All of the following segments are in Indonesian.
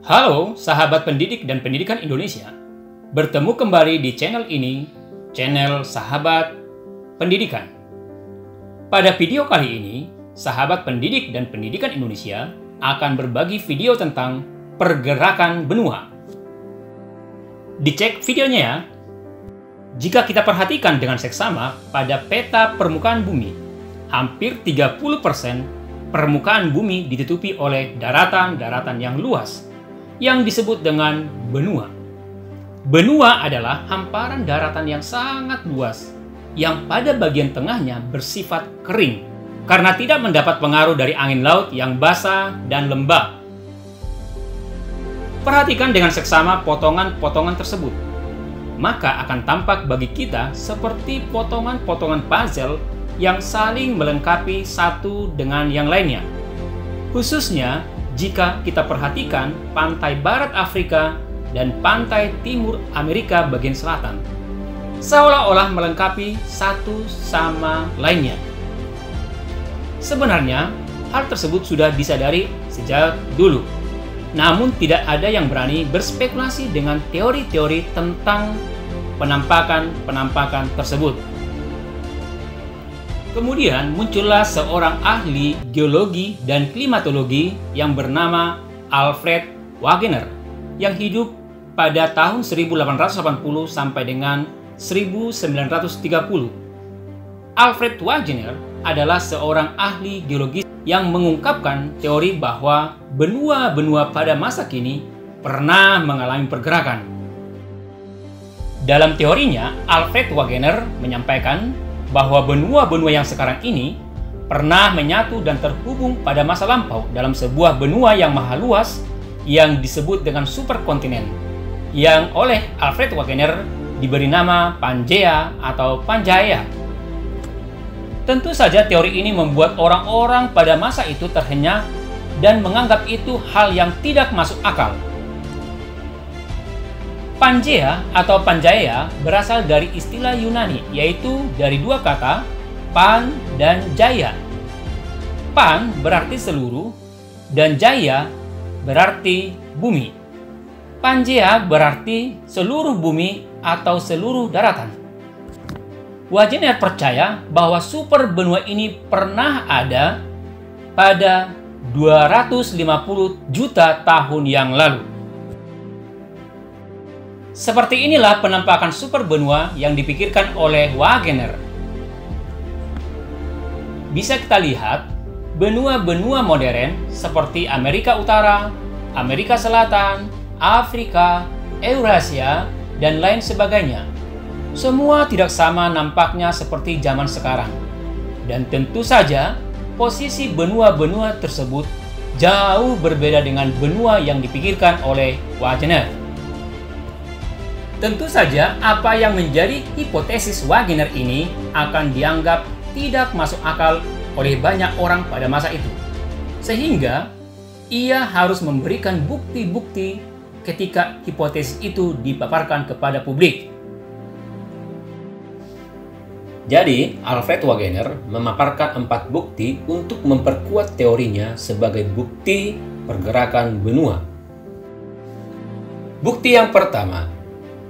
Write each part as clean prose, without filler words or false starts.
Halo sahabat pendidik dan pendidikan Indonesia. Bertemu kembali di channel ini, channel Sahabat Pendidikan. Pada video kali ini, sahabat pendidik dan pendidikan Indonesia akan berbagi video tentang pergerakan benua. Dicek videonya ya. Jika kita perhatikan dengan seksama pada peta permukaan bumi, hampir 30% permukaan bumi ditutupi oleh daratan-daratan yang luas, yang disebut dengan benua. Benua adalah hamparan daratan yang sangat luas, yang pada bagian tengahnya bersifat kering, karena tidak mendapat pengaruh dari angin laut yang basah dan lembab. Perhatikan dengan seksama potongan-potongan tersebut, maka akan tampak bagi kita seperti potongan-potongan puzzle yang saling melengkapi satu dengan yang lainnya. Khususnya jika kita perhatikan pantai barat Afrika dan pantai timur Amerika bagian selatan, seolah-olah melengkapi satu sama lainnya. Sebenarnya, hal tersebut sudah disadari sejak dulu. Namun tidak ada yang berani berspekulasi dengan teori-teori tentang penampakan-penampakan tersebut. Kemudian muncullah seorang ahli geologi dan klimatologi yang bernama Alfred Wegener yang hidup pada tahun 1880 sampai dengan 1930. Alfred Wegener adalah seorang ahli geologi yang mengungkapkan teori bahwa benua-benua pada masa kini pernah mengalami pergerakan. Dalam teorinya, Alfred Wegener menyampaikan bahwa benua-benua yang sekarang ini pernah menyatu dan terhubung pada masa lampau dalam sebuah benua yang maha luas yang disebut dengan superkontinen, yang oleh Alfred Wegener diberi nama Pangea atau Pangaea. Tentu saja teori ini membuat orang-orang pada masa itu terhenyak dan menganggap itu hal yang tidak masuk akal. Pangea atau Pangaea berasal dari istilah Yunani, yaitu dari dua kata, pan dan jaya. Pan berarti seluruh, dan jaya berarti bumi. Pangea berarti seluruh bumi atau seluruh daratan. Wegener percaya bahwa super benua ini pernah ada pada 250 juta tahun yang lalu. Seperti inilah penampakan super benua yang dipikirkan oleh Wegener. Bisa kita lihat, benua-benua modern seperti Amerika Utara, Amerika Selatan, Afrika, Eurasia, dan lain sebagainya. Semua tidak sama nampaknya seperti zaman sekarang. Dan tentu saja, posisi benua-benua tersebut jauh berbeda dengan benua yang dipikirkan oleh Wegener. Tentu saja, apa yang menjadi hipotesis Wegener ini akan dianggap tidak masuk akal oleh banyak orang pada masa itu. Sehingga, ia harus memberikan bukti-bukti ketika hipotesis itu dipaparkan kepada publik. Jadi, Alfred Wegener memaparkan 4 bukti untuk memperkuat teorinya sebagai bukti pergerakan benua. Bukti yang pertama,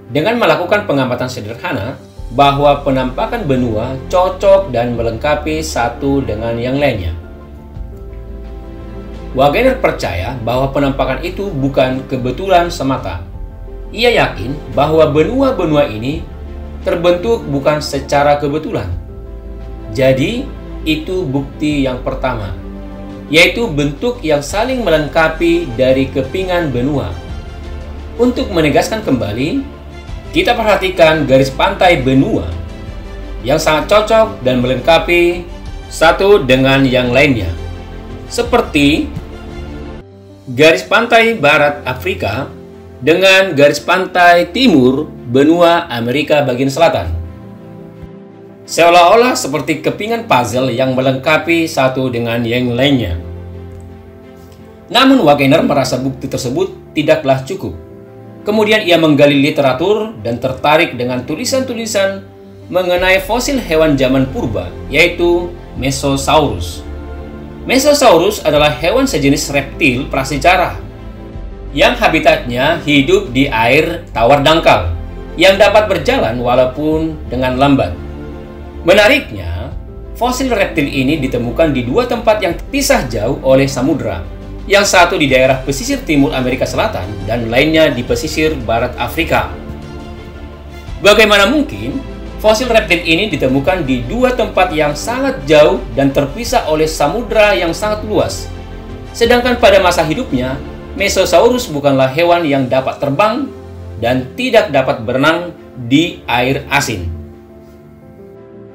dengan melakukan pengamatan sederhana bahwa penampakan benua cocok dan melengkapi satu dengan yang lainnya. Wegener percaya bahwa penampakan itu bukan kebetulan semata. Ia yakin bahwa benua-benua ini terbentuk bukan secara kebetulan. Jadi, itu bukti yang pertama, yaitu bentuk yang saling melengkapi dari kepingan benua. Untuk menegaskan kembali, kita perhatikan garis pantai benua yang sangat cocok dan melengkapi satu dengan yang lainnya. Seperti garis pantai barat Afrika dengan garis pantai timur benua Amerika bagian selatan. Seolah-olah seperti kepingan puzzle yang melengkapi satu dengan yang lainnya. Namun Wegener merasa bukti tersebut tidaklah cukup. Kemudian ia menggali literatur dan tertarik dengan tulisan-tulisan mengenai fosil hewan zaman purba, yaitu Mesosaurus. Mesosaurus adalah hewan sejenis reptil prasejarah yang habitatnya hidup di air tawar dangkal, yang dapat berjalan walaupun dengan lambat. Menariknya, fosil reptil ini ditemukan di dua tempat yang terpisah jauh oleh samudra, yang satu di daerah pesisir timur Amerika Selatan dan lainnya di pesisir barat Afrika. Bagaimana mungkin fosil reptil ini ditemukan di dua tempat yang sangat jauh dan terpisah oleh samudra yang sangat luas? Sedangkan pada masa hidupnya, Mesosaurus bukanlah hewan yang dapat terbang dan tidak dapat berenang di air asin.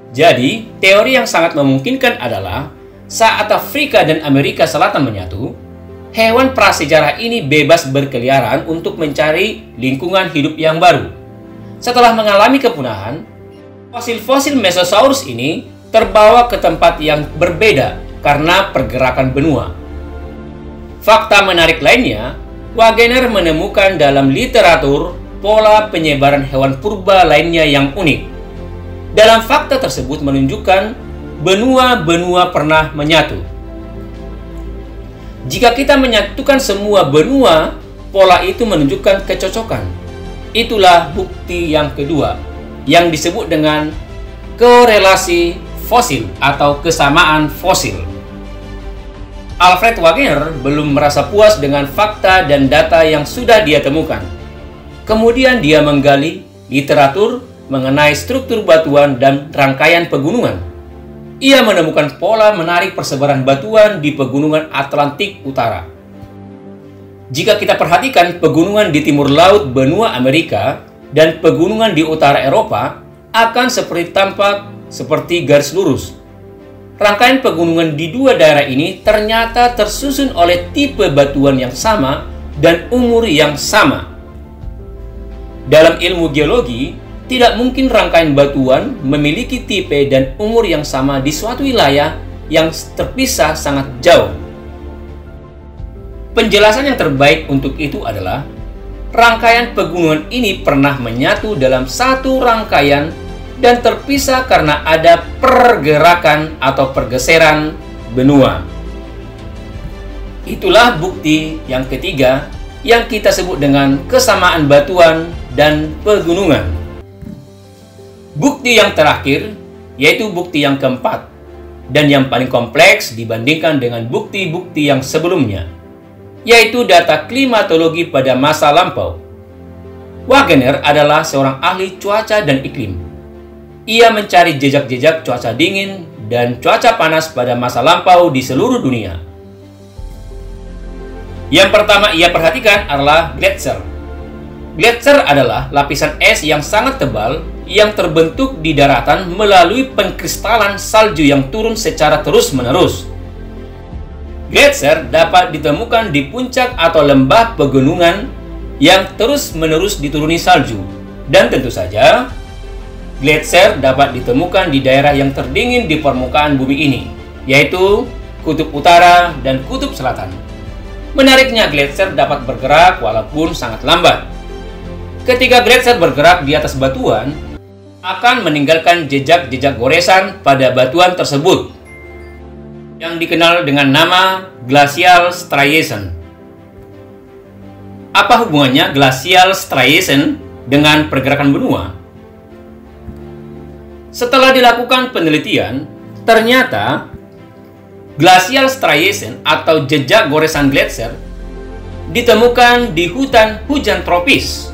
Jadi, teori yang sangat memungkinkan adalah saat Afrika dan Amerika Selatan menyatu, hewan prasejarah ini bebas berkeliaran untuk mencari lingkungan hidup yang baru. Setelah mengalami kepunahan, fosil-fosil Mesosaurus ini terbawa ke tempat yang berbeda karena pergerakan benua. Fakta menarik lainnya, Wagener menemukan dalam literatur pola penyebaran hewan purba lainnya yang unik. Dalam fakta tersebut menunjukkan benua-benua pernah menyatu. Jika kita menyatukan semua benua, pola itu menunjukkan kecocokan. Itulah bukti yang kedua, yang disebut dengan korelasi fosil atau kesamaan fosil. Alfred Wagener belum merasa puas dengan fakta dan data yang sudah dia temukan. Kemudian dia menggali literatur mengenai struktur batuan dan rangkaian pegunungan. Ia menemukan pola menarik persebaran batuan di pegunungan Atlantik Utara. Jika kita perhatikan pegunungan di timur laut benua Amerika dan pegunungan di utara Eropa, akan tampak seperti garis lurus. Rangkaian pegunungan di dua daerah ini ternyata tersusun oleh tipe batuan yang sama dan umur yang sama. Dalam ilmu geologi, tidak mungkin rangkaian batuan memiliki tipe dan umur yang sama di suatu wilayah yang terpisah sangat jauh. Penjelasan yang terbaik untuk itu adalah rangkaian pegunungan ini pernah menyatu dalam satu rangkaian dan terpisah karena ada pergerakan atau pergeseran benua. Itulah bukti yang ketiga yang kita sebut dengan kesamaan batuan dan pegunungan. Bukti yang terakhir, yaitu bukti yang keempat, dan yang paling kompleks dibandingkan dengan bukti-bukti yang sebelumnya, yaitu data klimatologi pada masa lampau. Wagener adalah seorang ahli cuaca dan iklim. Ia mencari jejak-jejak cuaca dingin dan cuaca panas pada masa lampau di seluruh dunia. Yang pertama ia perhatikan adalah gletser. Gletser adalah lapisan es yang sangat tebal yang terbentuk di daratan melalui pengkristalan salju yang turun secara terus-menerus. Gletser dapat ditemukan di puncak atau lembah pegunungan yang terus-menerus dituruni salju. Dan tentu saja, gletser dapat ditemukan di daerah yang terdingin di permukaan bumi ini, yaitu Kutub Utara dan Kutub Selatan. Menariknya, gletser dapat bergerak walaupun sangat lambat. Ketika gletser bergerak di atas batuan, akan meninggalkan jejak-jejak goresan pada batuan tersebut, yang dikenal dengan nama glacial striation. Apa hubungannya glacial striation dengan pergerakan benua? Setelah dilakukan penelitian, ternyata glacial striation atau jejak goresan gletser ditemukan di hutan hujan tropis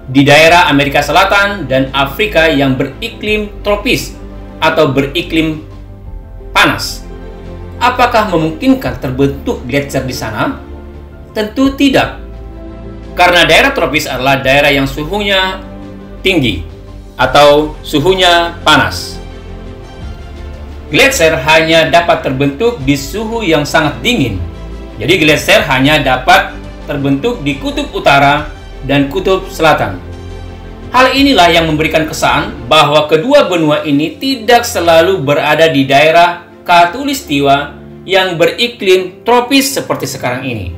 di daerah Amerika Selatan dan Afrika yang beriklim tropis atau beriklim panas. Apakah memungkinkan terbentuk gletser di sana? Tentu tidak. Karena daerah tropis adalah daerah yang suhunya tinggi atau suhunya panas. Gletser hanya dapat terbentuk di suhu yang sangat dingin. Jadi gletser hanya dapat terbentuk di kutub utara dan kutub selatan. Hal inilah yang memberikan kesan bahwa kedua benua ini tidak selalu berada di daerah khatulistiwa yang beriklim tropis seperti sekarang ini.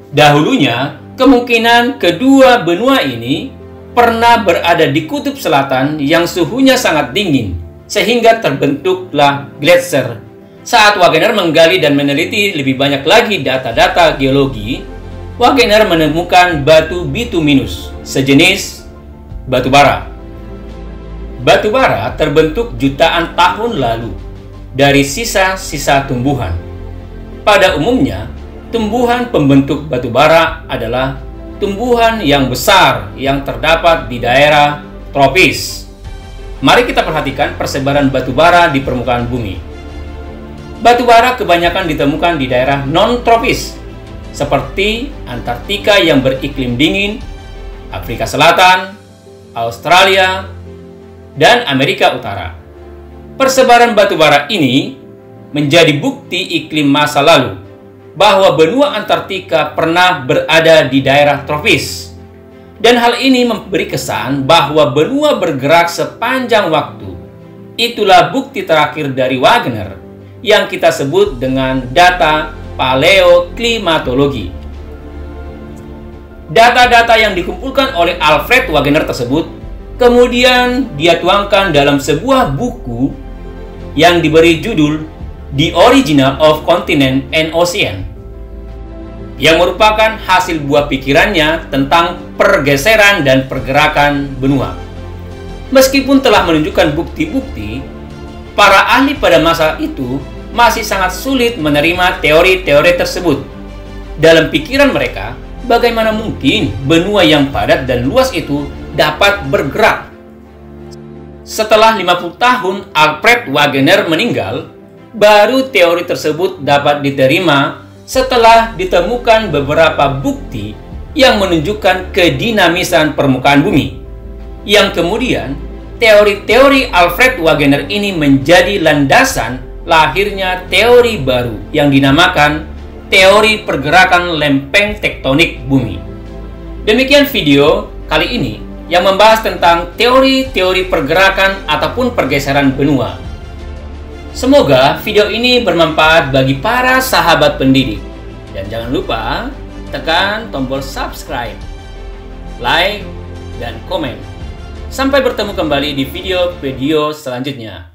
Dahulunya, kemungkinan kedua benua ini pernah berada di kutub selatan yang suhunya sangat dingin, sehingga terbentuklah gletser. Saat Wagener menggali dan meneliti lebih banyak lagi data-data geologi, Wagener menemukan batu bituminus, sejenis batu bara. Batu bara terbentuk jutaan tahun lalu dari sisa-sisa tumbuhan. Pada umumnya, tumbuhan pembentuk batu bara adalah tumbuhan yang besar yang terdapat di daerah tropis. Mari kita perhatikan persebaran batu bara di permukaan bumi. Batu bara kebanyakan ditemukan di daerah non-tropis, seperti Antartika yang beriklim dingin, Afrika Selatan, Australia, dan Amerika Utara. Persebaran batu bara ini menjadi bukti iklim masa lalu bahwa benua Antartika pernah berada di daerah tropis. Dan hal ini memberi kesan bahwa benua bergerak sepanjang waktu. Itulah bukti terakhir dari Wagener yang kita sebut dengan data paleoklimatologi. Data-data yang dikumpulkan oleh Alfred Wagener tersebut kemudian dia tuangkan dalam sebuah buku yang diberi judul The Origin of Continent and Ocean, yang merupakan hasil buah pikirannya tentang pergeseran dan pergerakan benua. Meskipun telah menunjukkan bukti-bukti, para ahli pada masa itu masih sangat sulit menerima teori-teori tersebut. Dalam pikiran mereka, bagaimana mungkin benua yang padat dan luas itu dapat bergerak? Setelah 50 tahun Alfred Wagener meninggal, baru teori tersebut dapat diterima setelah ditemukan beberapa bukti yang menunjukkan kedinamisan permukaan bumi. Yang kemudian, teori-teori Alfred Wagener ini menjadi landasan lahirnya teori baru yang dinamakan teori pergerakan lempeng tektonik bumi. Demikian video kali ini yang membahas tentang teori-teori pergerakan ataupun pergeseran benua. Semoga video ini bermanfaat bagi para sahabat pendidik. Dan jangan lupa tekan tombol subscribe, like, dan komen. Sampai bertemu kembali di video-video selanjutnya.